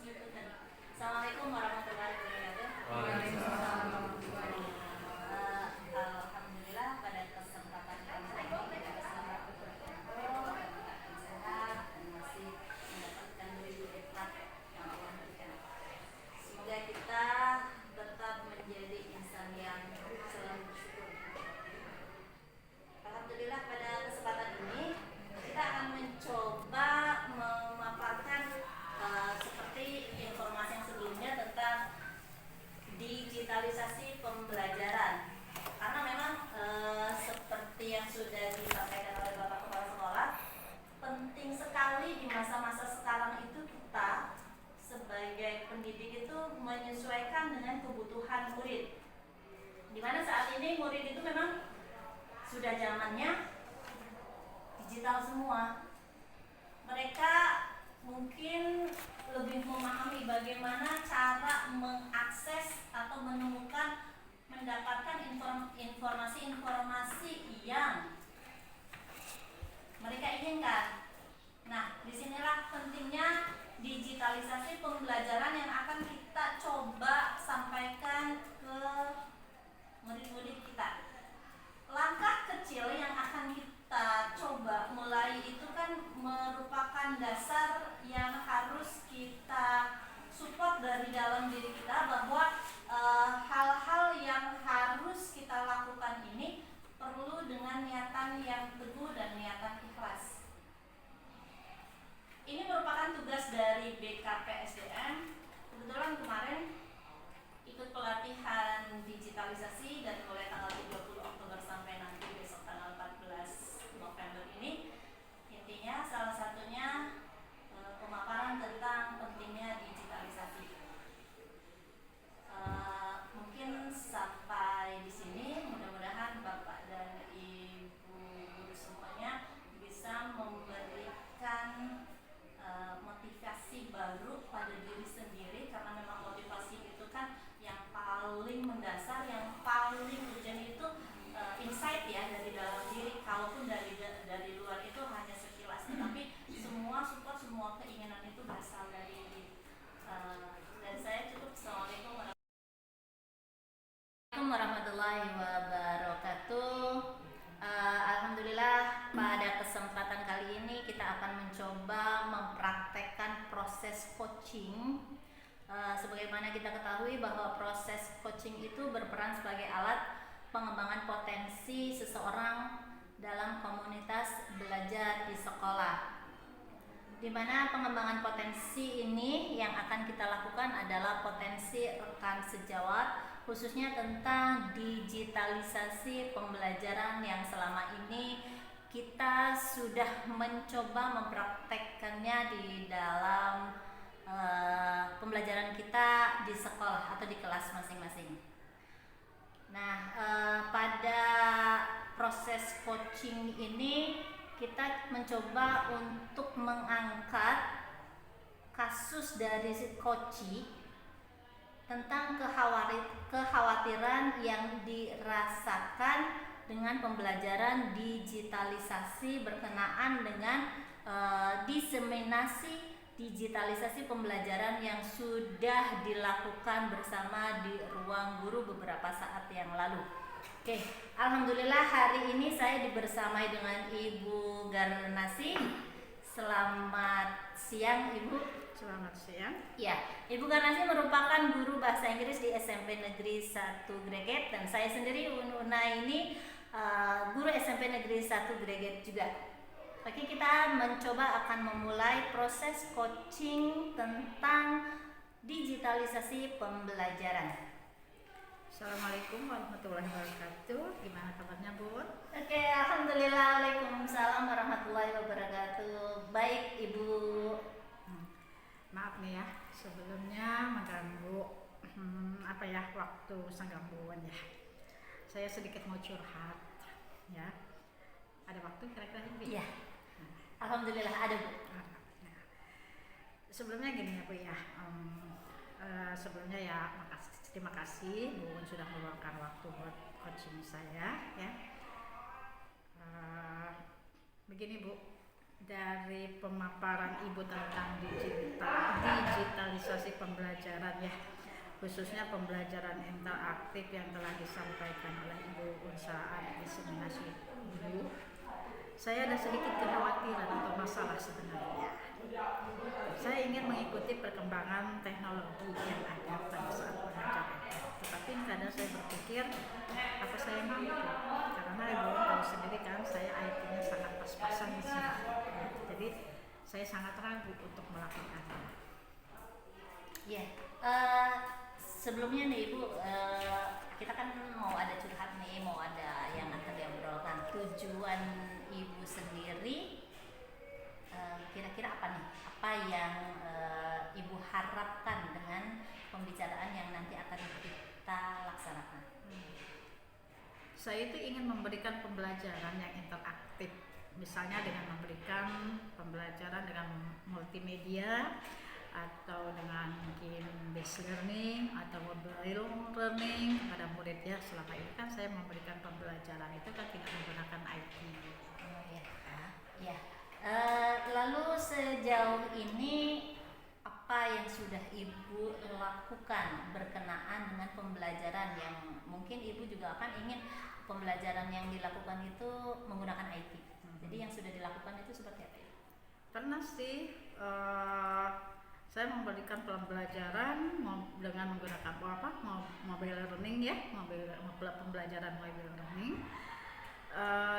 Assalamualaikum warahmatullahi wabarakatuh. Waalaikumsalam warahmatullahi Alhamdulillah pada kesempatan kali ini kita bersama berkumpul dan sehat dan masih mendapatkan berkat yang Allah berikan. Semoga kita tetap menjadi insan yang selalu bersyukur. Alhamdulillah pada kesempatan ini kita akan mencoba memaparkan seperti informasi yang sebelumnya tentang digitalisasi pembelajaran, karena memang seperti yang sudah disampaikan oleh Bapak Kepala Sekolah, penting sekali di masa-masa sekarang itu kita sebagai pendidik itu menyesuaikan dengan kebutuhan murid, dimana saat ini murid itu memang sudah zamannya digital semua. Mereka mungkin lebih memahami bagaimana cara mengakses atau mendapatkan informasi-informasi yang mereka inginkan. Nah, disinilah pentingnya digitalisasi pembelajaran yang akan kita coba sampaikan ke murid-murid kita. Langkah kecil yang akan kita coba mulai itu kan merupakan dasar yang harus kita support dari dalam diri kita, bahwa hal-hal yang harus kita lakukan ini perlu dengan niatan yang teguh dan niatan ikhlas. Ini merupakan tugas dari BKPSDM. Kebetulan kemarin ikut pelatihan digitalisasi dari mulai tanggal 30 Oktober sampai nanti besok tanggal 14 November ini. Intinya salah satunya pemaparan tentang pentingnya digitalisasi. Mungkin sampai di sini, mudah-mudahan Bapak dan Ibu guru semuanya bisa memberikan motivasi baru pada diri sendiri, karena memang motivasi itu kan yang paling mendasar, yang paling urgent itu insight ya dari dalam diri. Kalaupun dari luar itu hanya sekilas, tetapi semua support, semua keinginan itu berasal dari diri. Dan saya cukup. Assalamualaikum warahmatullahi wabarakatuh. Alhamdulillah pada kesempatan kali ini kita akan mencoba mempraktekkan proses coaching. Sebagaimana kita ketahui bahwa proses coaching itu berperan sebagai alat pengembangan potensi seseorang dalam komunitas belajar di sekolah, di mana pengembangan potensi ini yang akan kita lakukan adalah potensi rekan sejawat, khususnya tentang digitalisasi pembelajaran yang selama ini kita sudah mencoba mempraktekkannya di dalam pembelajaran kita di sekolah atau di kelas masing-masing. Nah, pada proses coaching ini kita mencoba untuk mengangkat kasus dari si coachee tentang kekhawatiran yang dirasakan dengan pembelajaran digitalisasi berkenaan dengan diseminasi digitalisasi pembelajaran yang sudah dilakukan bersama di ruang guru beberapa saat yang lalu. Oke, alhamdulillah hari ini saya dibersamai dengan Ibu Garnasi. Selamat siang, Ibu. Selamat siang. Ya, Ibu Garnasi merupakan guru bahasa Inggris di SMP Negeri 1 Greget, dan saya sendiri Una ini guru SMP Negeri 1 Greget juga. Oke, kita mencoba akan memulai proses coaching tentang digitalisasi pembelajaran. Assalamualaikum warahmatullahi wabarakatuh. Gimana kabarnya, Bun? Oke, alhamdulillah. Waalaikumsalam warahmatullahi wabarakatuh. Baik, Ibu. Maaf nih ya, sebelumnya mengganggu waktu sang gangguan ya. Saya sedikit mau curhat ya. Ada waktu kira-kira ini? Iya. Alhamdulillah ada, Bu. Nah, sebelumnya gini ya, Bu ya. Sebelumnya ya terima kasih Bu sudah meluangkan waktu buat coaching saya ya. Begini Bu, dari pemaparan Ibu tentang digitalisasi pembelajaran ya, khususnya pembelajaran interaktif yang telah disampaikan oleh Ibu usahaan diseminasi Ibu, saya ada sedikit kekhawatiran atau masalah sebenarnya. Saya ingin mengikuti perkembangan teknologi yang ada pada saat belajar itu. Tetapi kadang saya berpikir, apa saya mampu? Karena Ibu tahu sendiri kan, saya IT-nya sangat pas-pasan di sini. Jadi saya sangat ragu untuk melakukannya. Ya, sebelumnya nih Ibu, kita kan mau ada curhat nih, mau ada yang akan diobrolkan. Tujuan Ibu sendiri kira-kira apa nih? Apa yang Ibu harapkan dengan pembicaraan yang nanti akan kita laksanakan? Saya itu ingin memberikan pembelajaran yang interaktif, misalnya dengan memberikan pembelajaran dengan multimedia atau dengan game based learning atau mobile learning kepada murid ya. Selama ini kan saya memberikan pembelajaran itu kan tidak menggunakan IT. Oh ya, ya. Lalu sejauh ini apa yang sudah Ibu lakukan berkenaan dengan pembelajaran yang mungkin Ibu juga akan ingin pembelajaran yang dilakukan itu menggunakan IT. Jadi yang sudah dilakukan itu seperti apa? Pernah sih saya memberikan pembelajaran dengan menggunakan mobile learning ya, pembelajaran mobile learning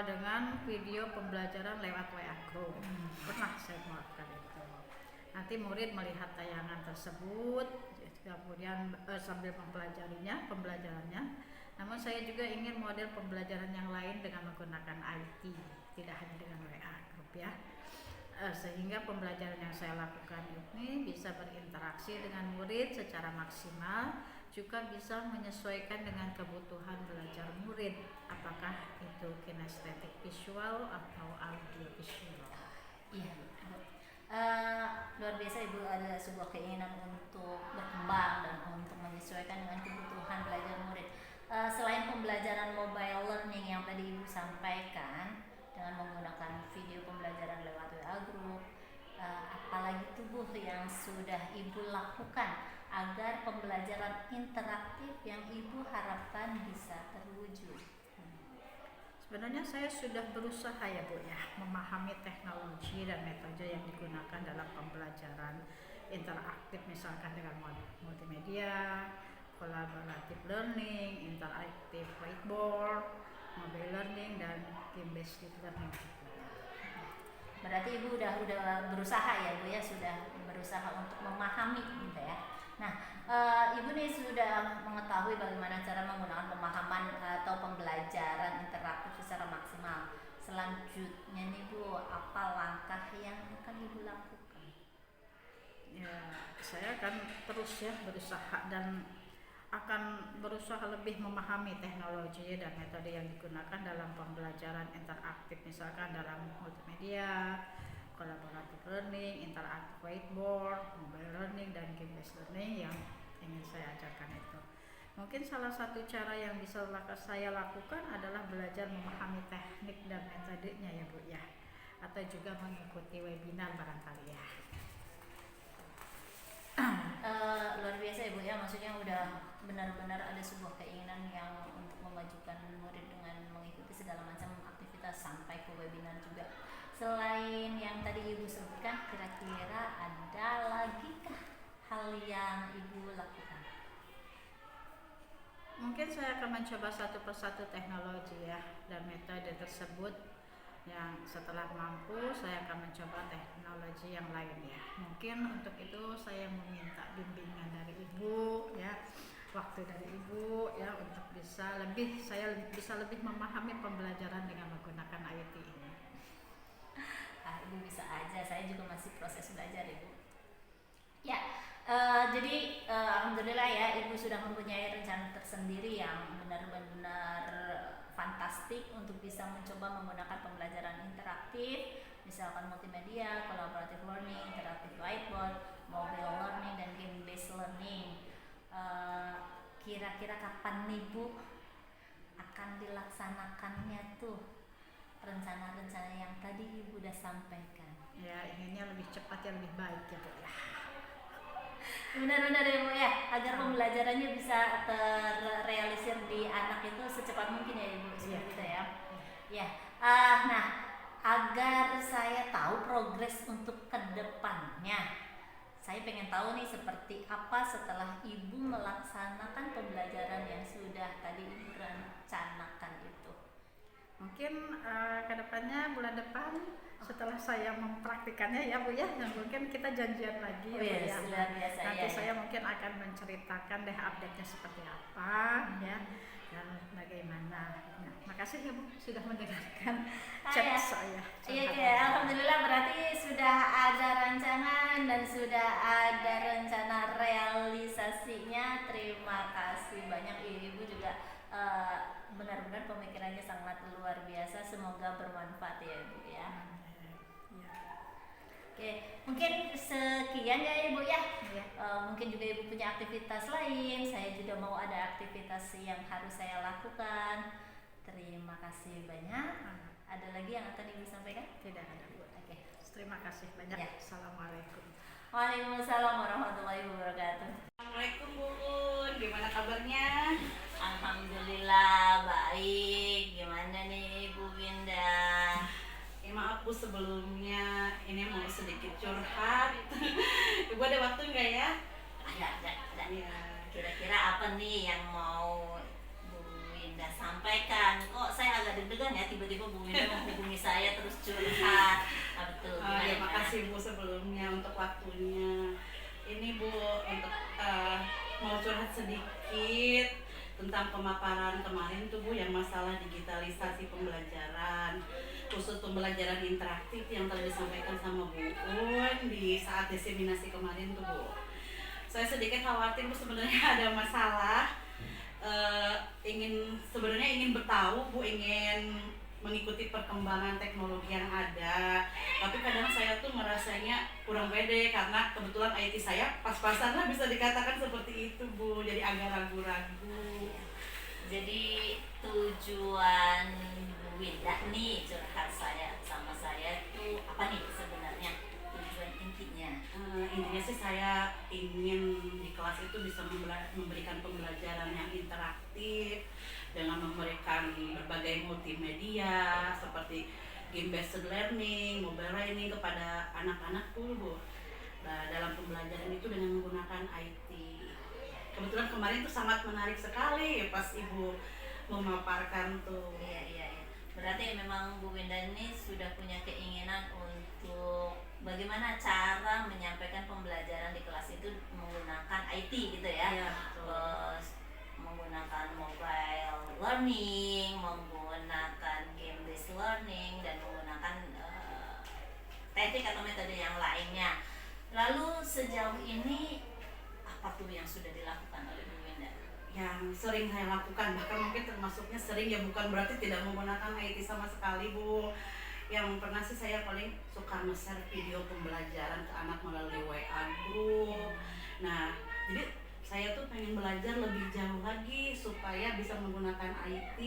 dengan video pembelajaran lewat WA Group. Pernah saya melakukan itu. Nanti murid melihat tayangan tersebut, kemudian sambil pembelajarannya. Namun saya juga ingin model pembelajaran yang lain dengan menggunakan IT, tidak hanya dengan WA Group ya. Sehingga pembelajaran yang saya lakukan ini bisa berinteraksi dengan murid secara maksimal, juga bisa menyesuaikan dengan kebutuhan belajar murid, apakah itu kinestetik visual atau audio visual. Iya, luar biasa Ibu, ada sebuah keinginan untuk berkembang dan untuk menyesuaikan dengan kebutuhan belajar murid. Selain pembelajaran mobile learning yang tadi Ibu sampaikan dengan menggunakan video pembelajaran lewat WA Group, apalagi tuh Bu yang sudah Ibu lakukan agar pembelajaran interaktif yang Ibu harapkan bisa terwujud? Sebenarnya saya sudah berusaha ya Bu ya, memahami teknologi dan metode yang digunakan dalam pembelajaran interaktif, misalkan dengan multimedia, collaborative learning, interactive whiteboard, mobile learning, dan game based learning. Berarti Ibu udah berusaha ya Bu ya, sudah berusaha untuk memahami gitu ya. Nah, Ibu nih sudah mengetahui bagaimana cara menggunakan pemahaman atau pembelajaran interaktif secara maksimal. Selanjutnya nih Bu, apa langkah yang akan Ibu lakukan? Ya, saya akan terus ya berusaha dan akan berusaha lebih memahami teknologi dan metode yang digunakan dalam pembelajaran interaktif, misalkan dalam multimedia, collaborative learning, interactive whiteboard, mobile learning, dan game based learning yang ingin saya ajarkan itu. Mungkin salah satu cara yang bisa saya lakukan adalah belajar memahami teknik dan metodenya ya Bu ya, atau juga mengikuti webinar barangkali ya. Luar biasa Ibu ya, maksudnya udah benar-benar ada sebuah keinginan yang untuk memajukan murid dengan mengikuti segala macam aktivitas sampai ke webinar juga. Selain yang tadi Ibu sebutkan, kira-kira ada lagi kah hal yang Ibu lakukan? Mungkin saya akan mencoba satu persatu teknologi ya dan metode tersebut, yang setelah mampu saya akan mencoba teknologi yang lain ya. Mungkin untuk itu saya meminta bimbingan dari Ibu ya, waktu dari Ibu ya, untuk saya bisa lebih memahami pembelajaran dengan menggunakan IT ini. Ibu bisa aja, saya juga masih proses belajar Ibu. Ya, jadi alhamdulillah ya Ibu sudah mempunyai rencana tersendiri yang benar-benar fantastik untuk bisa mencoba menggunakan pembelajaran interaktif, misalkan multimedia, collaborative learning, interactive whiteboard, mobile learning, dan game based learning. Kira-kira kapan nih Bu akan dilaksanakannya tuh? rencana-rencana yang tadi Ibu udah sampaikan. Ya, inginnya lebih cepat ya, lebih baik ya Bu ya. Benar-benar ya Bu ya, agar pembelajarannya bisa terrealisir di anak itu secepat mungkin ya Ibu, seperti itu ya. Ya, nah agar saya tahu progres untuk kedepannya, saya pengen tahu nih seperti apa setelah Ibu melaksanakan pembelajaran yang sudah tadi Ibu rencanakan itu. Mungkin kedepannya bulan depan setelah saya mempraktikannya ya Bu ya, mungkin kita janjian lagi ya Bu ya. Luar biasa, Nanti ya. saya mungkin akan menceritakan deh update-nya seperti apa ya dan bagaimana. Nah, makasih ya Bu sudah mendengarkan chat Ya. saya. Iya, alhamdulillah berarti sudah ada rancangan dan sudah ada rencana realisasinya. Terima kasih banyak Ibu juga, benar-benar pemikirannya sangat luar biasa. Semoga bermanfaat ya Ibu ya. Oke, mungkin sekian ya Ibu ya. Mungkin juga Ibu punya aktivitas lain. Saya juga mau ada aktivitas yang harus saya lakukan. Terima kasih banyak. Ada lagi yang akan Ibu sampaikan? Tidak ada Bu. Oke. Terima kasih banyak. Ya. Assalamualaikum. Waalaikumsalam warahmatullahi wabarakatuh. Assalamualaikum Bun, gimana kabarnya? Alhamdulillah baik. Gimana nih Bu Winda? Maaf Bu sebelumnya, ini mau sedikit curhat. Ibu ada waktu nggak ya? Ada. Iya. Kira-kira apa nih yang mau Bu Winda sampaikan? Kok saya agak deg-degan ya tiba-tiba Bu Winda menghubungi saya terus curhat. Betul. Ya, makasih Bu sebelumnya untuk waktunya. Ini Bu untuk mau curhat sedikit tentang pemaparan kemarin tuh Bu, yang masalah digitalisasi pembelajaran, khusus pembelajaran interaktif yang telah disampaikan sama Bu Un di saat diseminasi kemarin tuh Bu. Saya sedikit khawatir Bu, sebenarnya ada masalah. Sebenarnya ingin bertahu Bu, ingin mengikuti perkembangan teknologi yang ada, tapi kadang saya tuh merasanya kurang pede karena kebetulan IT saya pas-pasan lah, bisa dikatakan seperti itu Bu, jadi agak ragu-ragu. Jadi tujuan Bu Winda nih curhat saya sama saya itu apa nih sebenarnya tujuan intinya? Intinya sih saya ingin di kelas itu bisa memberikan pembelajaran yang interaktif dengan memberikan berbagai multimedia seperti game based learning, mobile learning kepada anak-anak tuh Bu. Nah, dalam pembelajaran itu dengan menggunakan IT. Kebetulan kemarin tuh sangat menarik sekali pas Ibu memaparkan tuh. Iya. Berarti memang Bu Winda ini sudah punya keinginan untuk bagaimana cara menyampaikan pembelajaran di kelas itu menggunakan IT gitu ya. Iya, betul. Menggunakan mobile learning, menggunakan game based learning, dan menggunakan teknik atau metode yang lainnya. Lalu sejauh ini apa tuh yang sudah dilakukan oleh Bu Winda? Yang sering saya lakukan, bahkan mungkin termasuknya sering ya, bukan berarti tidak menggunakan IT sama sekali Bu. Yang pernah sih saya paling suka nge-share video pembelajaran ke anak melalui WA group. Nah, jadi saya tuh pengen belajar lebih jauh lagi supaya bisa menggunakan IT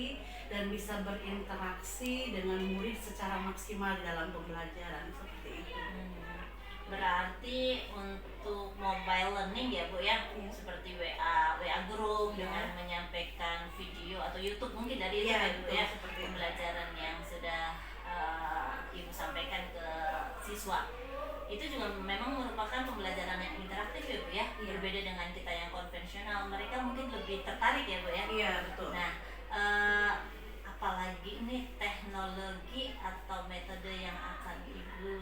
dan bisa berinteraksi dengan murid secara maksimal dalam pembelajaran seperti itu. Berarti untuk mobile learning ya Bu ya, seperti WA group dengan menyampaikan video atau YouTube mungkin dari itu ya Bu ya, seperti itu. pembelajaran yang sudah Ibu sampaikan ke siswa. Itu juga memang merupakan pembelajaran yang interaktif ya Bu ya, berbeda dengan kita yang konvensional. Mereka mungkin lebih tertarik ya Bu ya. Iya, betul. Nah, apalagi ini teknologi atau metode yang akan Ibu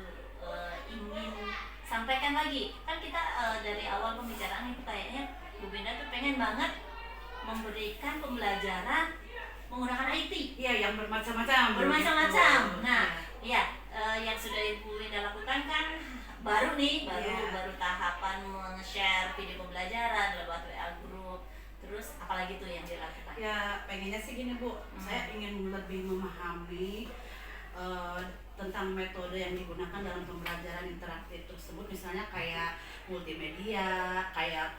ingin sampaikan lagi. Kan kita dari awal pembicaraan itu kayaknya Bu Winda tuh pengen banget memberikan pembelajaran menggunakan IT. Iya, yang bermacam-macam. Bermacam-macam. Nah, iya, yang sudah Ibu Winda lakukan kan baru tahapan men-share video pembelajaran lewat WA group. Terus apalagi tuh yang dilakukan? Ya, pengennya sih gini Bu, saya ingin lebih memahami tentang metode yang digunakan dalam pembelajaran interaktif tersebut, misalnya kayak multimedia, kayak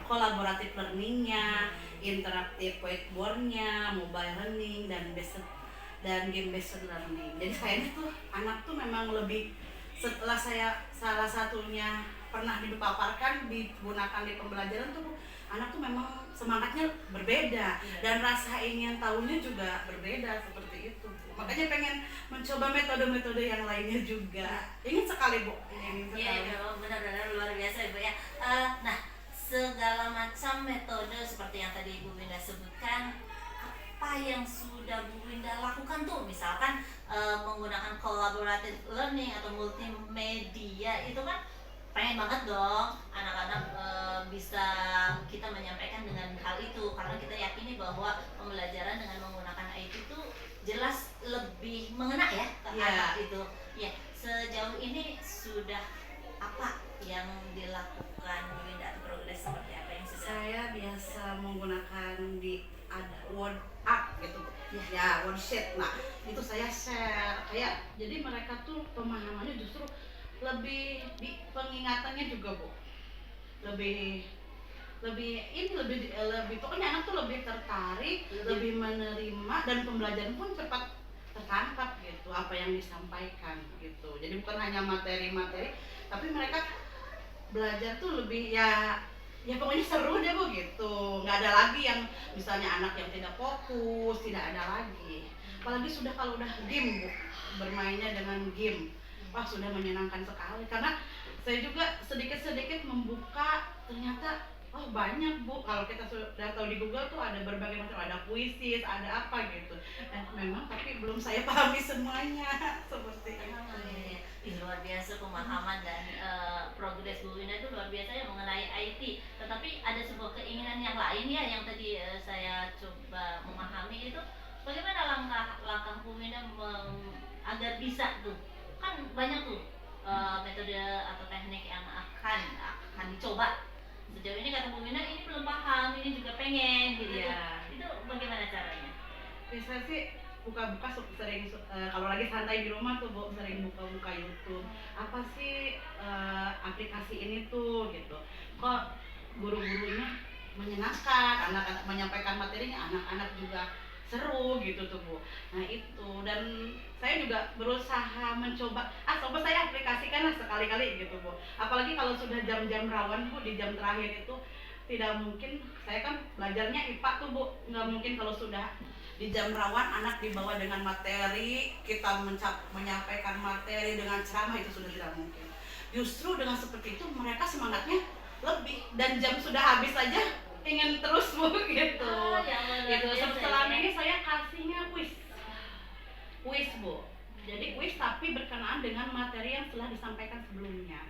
kolaboratif learningnya, interaktif whiteboardnya, mobile learning, dan dan game based learning. Jadi kayaknya tuh anak tuh memang lebih, setelah saya salah satunya pernah dipaparkan digunakan di pembelajaran tuh Bu, anak tuh memang semangatnya berbeda dan rasa ingin tahunya juga berbeda seperti itu Bu. Makanya pengen mencoba metode-metode yang lainnya juga. Ingin sekali Bu. Ingin sekali. Iya, benar-benar luar biasa Ibu ya. Nah, segala macam metode seperti yang tadi Ibu Winda sebutkan, apa yang sudah Bu Winda lakukan tuh? Misalkan menggunakan collaborative learning atau multimedia itu kan pengen banget dong anak-anak bisa kita menyampaikan dengan hal itu, karena kita yakini bahwa pembelajaran dengan menggunakan IT itu jelas lebih mengena ya ke anak itu. Ya, sejauh ini sudah apa yang dilakukan Bu Winda, atau progres seperti apa yang sudah? Saya biasa menggunakan di Word Art gitu ya, worksheet. Nah itu saya share kayak, jadi mereka tuh pemahamannya justru lebih di pengingatannya juga Bu, lebih pokoknya anak tuh lebih tertarik, lebih menerima, dan pembelajaran pun cepat tertangkap gitu apa yang disampaikan gitu. Jadi bukan hanya materi-materi, tapi mereka belajar tuh lebih ya pokoknya seru deh Bu gitu. Nggak ada lagi yang misalnya anak yang tidak fokus, tidak ada lagi. Apalagi sudah kalau udah game Bu, bermainnya dengan game, wah sudah menyenangkan sekali. Karena saya juga sedikit-sedikit membuka, ternyata oh banyak Bu, kalau kita sudah tahu di Google tuh ada berbagai macam, ada puisi, ada apa gitu. Memang tapi belum saya pahami semuanya seperti itu. Luar biasa pemahaman dan progres Bu Winda itu luar biasa ya mengenai IT. Tetapi ada sebuah keinginan yang lain ya yang tadi saya coba memahami itu, bagaimana langkah Bu Winda agar bisa tuh, kan banyak tuh metode atau teknik yang akan dicoba. Sejauh ini kata Bu Winda ini belum paham, ini juga pengen gitu ya. Itu bagaimana caranya? Bisa sih buka-buka sering kalau lagi santai di rumah tuh Bu, sering buka-buka YouTube. Apa sih aplikasi ini tuh gitu. Kok guru-gurunya menyenangkan, anak-anak menyampaikan materinya, anak-anak juga seru gitu tuh Bu. Nah itu, dan saya juga berusaha mencoba, coba saya aplikasikan lah sekali-kali gitu Bu. Apalagi kalau sudah jam-jam rawan Bu, di jam terakhir itu tidak mungkin, saya kan belajarnya IPA tuh Bu, nggak mungkin kalau sudah di jam rawan anak dibawa dengan materi, kita menyampaikan materi dengan ceramah, itu sudah tidak mungkin. Justru dengan seperti itu mereka semangatnya lebih, dan jam sudah habis saja ingin terus Bu gitu. Gitu. Selama ini saya kasihnya kuis Bu. Jadi kuis tapi berkenaan dengan materi yang telah disampaikan sebelumnya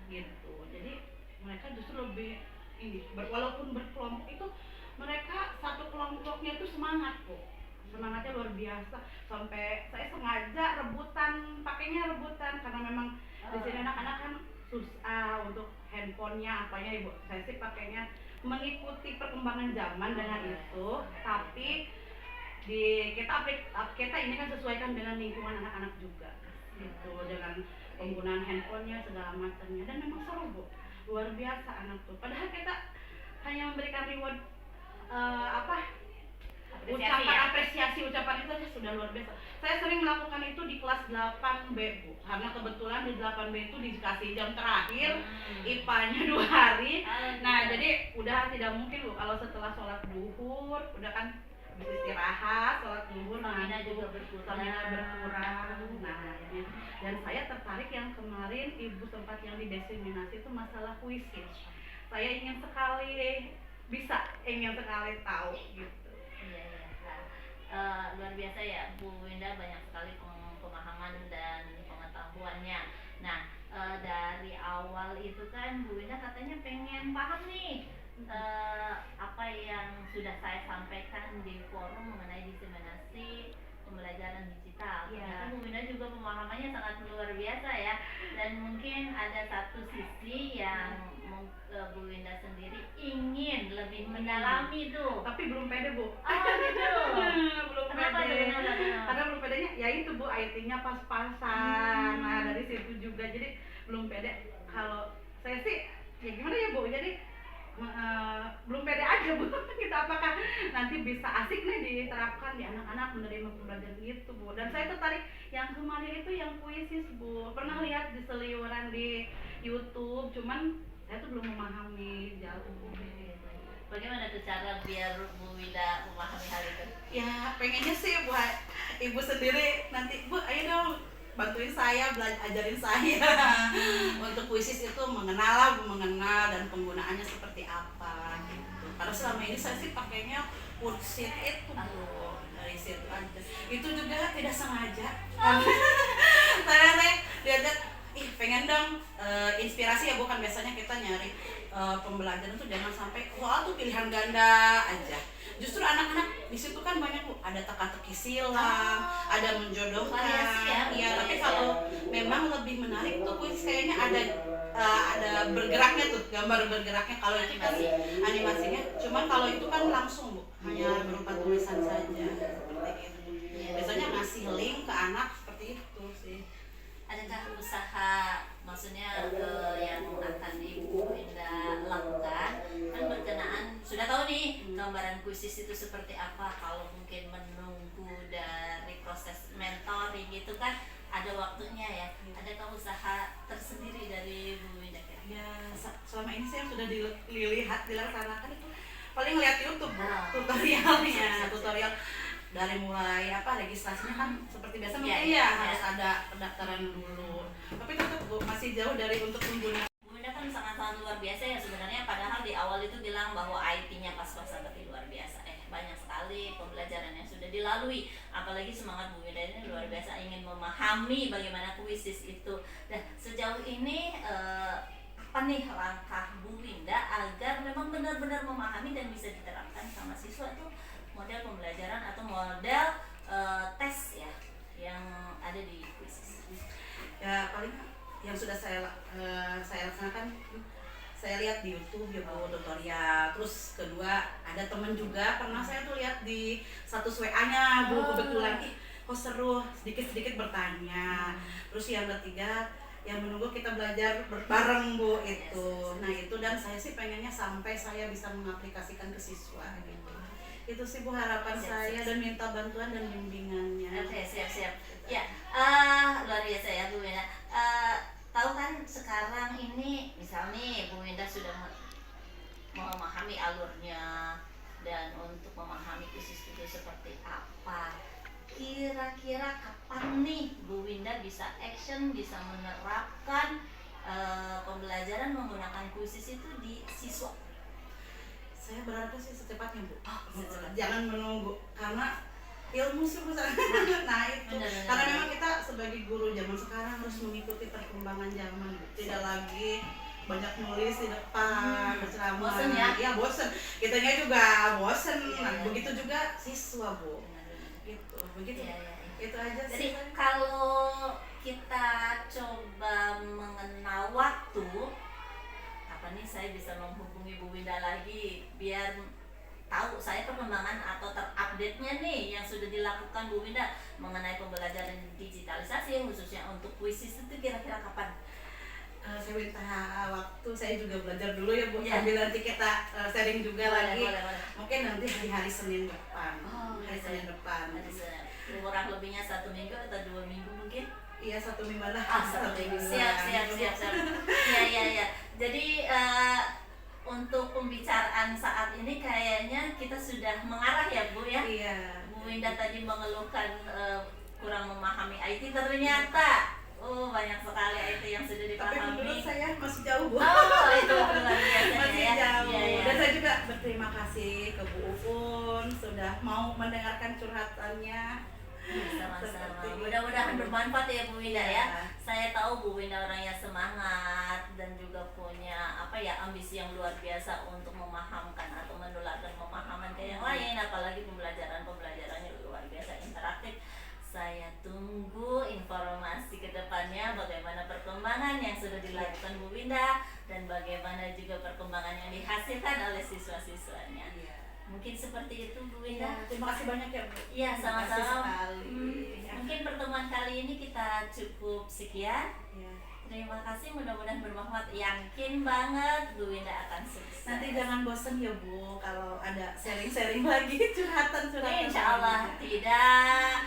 gitu. Jadi mereka justru lebih ini, walaupun berkelompok itu mereka satu kelompoknya itu semangat Bu, semangatnya luar biasa, sampai saya sengaja pakainya rebutan karena memang di sini anak-anak kan susah untuk handphonenya apanya Ibu. Saya sih pakainya mengikuti perkembangan zaman dengan itu, tapi kita ini kan sesuaikan dengan lingkungan anak-anak juga gitu, dengan penggunaan handphonenya segala macamnya, dan memang seru Bu, luar biasa anak tuh. Padahal kita hanya memberikan reward apresiasi ucapan itu aja sudah luar biasa. Saya sering melakukan itu di kelas 8B Bu, karena kebetulan di 8B itu dikasih jam terakhir, IPA-nya 2 hari. Nah jadi udah tidak mungkin Bu, kalau setelah sholat duhur udah kan bisa istirahat, sholat duhur, stamina juga berkurang. Nah akhirnya, dan saya tertarik yang kemarin Ibu sempat yang didiseminasi itu masalah puisi. Saya ingin sekali tahu gitu. Luar biasa ya Bu Winda, banyak sekali pemahaman dan pengetahuannya. Nah dari awal itu kan Bu Winda katanya pengen paham nih apa yang sudah saya sampaikan di forum mengenai diseminasi pembelajaran digital. Ternyata Bu Winda juga pemahamannya sangat luar biasa ya, dan mungkin ada satu sisi yang Bu Winda sendiri ingin lebih mendalami tuh, tapi belum pede Bu. Gitu. Belum pede. Karena belum pedenya ya itu Bu, IT-nya pas-pasan. Nah dari situ juga jadi belum pede. Kalau saya sih ya gimana ya Bu, jadi belum pede aja Bu. Kita apakah nanti bisa asik nih diterapkan di anak-anak menerima pembelajaran gitu Bu. Dan saya tertarik yang kemarin itu yang puisis Bu. Pernah lihat di seliweran di YouTube, cuman saya tuh belum memahami jauh. Bagaimana tuh cara biar Bu Winda memahami hal itu? Ya pengennya sih buat ibu sendiri nanti Bu ayo dong bantuin saya ajarin saya untuk puisis itu mengenal dan penggunaannya seperti apa gitu. Karena selama ini saya sih pakainya worksheet itu Bu, dari situ aja. Itu juga tidak sengaja. Saya lihat pengen dong inspirasi ya bukan biasanya kita nyari pembelajaran tuh jangan sampai soal tuh pilihan ganda aja. Justru anak-anak di situ kan banyak Bu, ada teka-teki silang, ada menjodohkan. Iya, tapi kalau memang lebih menarik tuh kuis kayaknya ada bergeraknya tuh, gambar bergeraknya. Kalau itu kan animasinya, cuman kalau itu kan langsung Bu, hanya berupa tulisan saja seperti itu. Biasanya ngasih link ke anak seperti itu sih. Adakah usaha maksudnya yang akan Ibu Winda lakukan kan berkenaan sudah tahu nih gambaran puisis itu seperti apa, kalau mungkin menunggu dari proses mentoring itu kan ada waktunya ya. Adakah usaha tersendiri dari Bu Winda? Ya selama ini saya sudah dilihat dilaksanakan itu paling lihat YouTube Bu, tutorial dari mulai registrasinya kan seperti biasa mungkin harus ada pendaftaran dulu, tapi tetap Bu masih jauh dari untuk menggunakan. Bu Winda kan sangat luar biasa ya sebenarnya, padahal di awal itu bilang bahwa IT-nya pas-pasan tapi luar biasa. Banyak sekali pembelajaran yang sudah dilalui, apalagi semangat Bu Winda ini luar biasa ingin memahami bagaimana puisis itu. Dan sejauh ini apa nih langkah Bu Winda agar memang benar-benar memahami dan bisa diterapkan sama siswa itu model pembelajaran atau model tes ya yang ada di puisis? Ya paling yang sudah saya laksanakan, saya lihat di YouTube ya Bu, tutorial. Terus kedua ada temen juga pernah saya tuh lihat di status WA-nya Bu, kebetulan kok seru, sedikit-sedikit bertanya. Terus yang ketiga yang menunggu kita belajar bareng Bu itu. Nah itu, dan saya sih pengennya sampai saya bisa mengaplikasikan ke siswa gitu. Itu sih Bu harapan saya, dan minta bantuan dan bimbingannya. Oke, siap. Ya, luar biasa ya Bu Winda. Tahu kan sekarang ini misalnya Bu Winda sudah memahami alurnya dan untuk memahami puisis itu seperti apa. Kira-kira kapan nih Bu Winda bisa action, bisa menerapkan pembelajaran menggunakan puisis itu di siswa? Saya berharap sih secepatnya Bu. Jangan menunggu, karena ilmu sih Bu. Nah itu karena memang kita sebagai guru zaman sekarang harus mengikuti perkembangan zaman Bu. Tidak lagi banyak nulis di depan berceramah. Bosen ya? Iya bosen. Kitanya juga bosen. Nah, begitu juga siswa Bu. Gitu. Begitu. Itu aja sih. Jadi kalau kita coba mengenal waktu, nih saya bisa menghubungi Bu Winda lagi biar tahu saya perkembangan atau terupdate-nya nih yang sudah dilakukan Bu Winda mengenai pembelajaran digitalisasi khususnya untuk puisis itu kira-kira kapan? Saya minta waktu, saya juga belajar dulu ya Bu, sambil nanti kita sharing juga lagi. Mungkin nanti di hari Senin depan. Hari Senin depan. Kurang lebihnya 1 minggu atau 2 minggu mungkin? Iya 1 minggu lah. 1 minggu. Siap. Ya. Jadi untuk pembicaraan saat ini kayaknya kita sudah mengarah ya Bu ya. Iya. Bu Winda tadi mengeluhkan kurang memahami IT, ternyata banyak sekali IT yang sudah dipahami. Tapi menurut saya masih jauh Bu. Itu luar biasa masih ya. jauh. Ya. Dan saya juga berterima kasih ke Bu Ufun sudah mau mendengarkan curhatannya. Sama-sama. Mudah-mudahan bermanfaat ya Bu Winda ya. Saya tahu Bu Winda orangnya semangat dan juga punya ambisi yang luar biasa untuk memahamkan atau menularkan pemahaman ke yang lain, apalagi pembelajarannya luar biasa interaktif. Saya tunggu informasi ke depannya bagaimana perkembangan yang sudah dilakukan Bu Winda dan bagaimana juga perkembangan yang dihasilkan oleh siswa-siswanya. Mungkin seperti itu Bu Winda. Terima kasih banyak ya Bu. Iya, sama-sama. Terima kasih sekali. Mungkin pertemuan kali ini kita cukup sekian. Terima kasih, mudah-mudahan bermanfaat. Yakin banget Bu Winda akan sukses. Nanti jangan bosen ya Bu, kalau ada sharing-sharing lagi, curhatan-curhatan. Insya Allah tidak.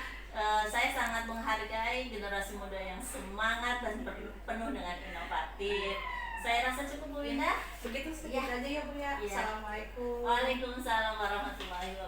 Saya sangat menghargai generasi muda yang semangat dan penuh dengan inovatif. Saya rasa cukup Bu Winda. Begitu sedikit Ya. aja ya Bu ya. Ya. Assalamualaikum. Waalaikumsalam warahmatullahi wabarakatuh.